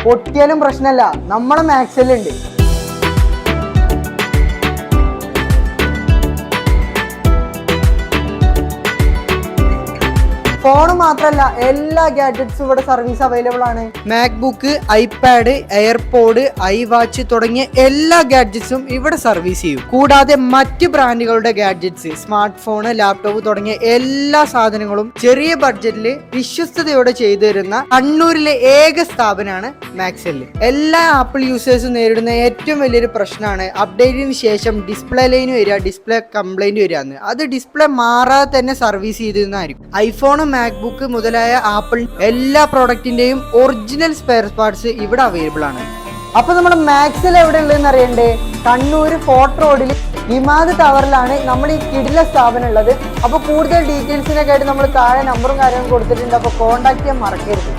പൊട്ടിയാലും പ്രശ്നമല്ല, നമ്മളെ മാക്സലുണ്ട്. ഫോണ് മാത്രല്ല, എല്ലാ ഗാഡ്ജറ്റ്സും ഇവിടെ സർവീസ് അവൈലബിൾ ആണ്. MacBook, iPad, AirPod, I watch തുടങ്ങിയ എല്ലാ ഗാഡ്ജറ്റ്സും ഇവിടെ സർവീസ് ചെയ്യും. കൂടാതെ മറ്റ് ബ്രാൻഡുകളുടെ ഗാഡ്ജറ്റ്സ്, സ്മാർട്ട് ഫോണ്, ലാപ്ടോപ്പ് തുടങ്ങിയ എല്ലാ സാധനങ്ങളും ചെറിയ ബഡ്ജറ്റിൽ വിശ്വസ്തയോടെ ചെയ്തു തരുന്ന കണ്ണൂരിലെ ഏക സ്ഥാപനമാണ് മാക്സെല്ല്. എല്ലാ ആപ്പിൾ യൂസേഴ്സും നേരിടുന്ന ഏറ്റവും വലിയൊരു പ്രശ്നമാണ് അപ്ഡേറ്റിന് ശേഷം ഡിസ്പ്ലേ ലൈന് വരിക, ഡിസ്പ്ലേ കംപ്ലൈന്റ് വരിക എന്ന്. അത് ഡിസ്പ്ലേ മാറാതെ തന്നെ സർവീസ് ചെയ്തിരുന്നതായിരിക്കും. ഐഫോൺ, മാക്ബുക്ക് മുതലായ ആപ്പിൾ എല്ലാ പ്രോഡക്റ്റിന്റെയും ഒറിജിനൽ സ്പെയർ പാർട്സ് ഇവിടെ അവൈലബിൾ ആണ്. അപ്പൊ നമ്മുടെ മാക്സെൽ എവിടെ ഉള്ളതെന്ന് അറിയണ്ടേ? കണ്ണൂർ ഫോർട്ട് റോഡിൽ ഹിമാദ് ടവറിലാണ് നമ്മൾ ഈ കിടില സ്ഥാപനം ഉള്ളത്. അപ്പൊ കൂടുതൽ ഡീറ്റെയിൽസിനൊക്കെ ആയിട്ട് നമ്മൾ താഴെ നമ്പറും കാര്യങ്ങളും കൊടുത്തിട്ടുണ്ട്. അപ്പൊ കോൺടാക്ട് ചെയ്യാൻ മറക്കരുത്.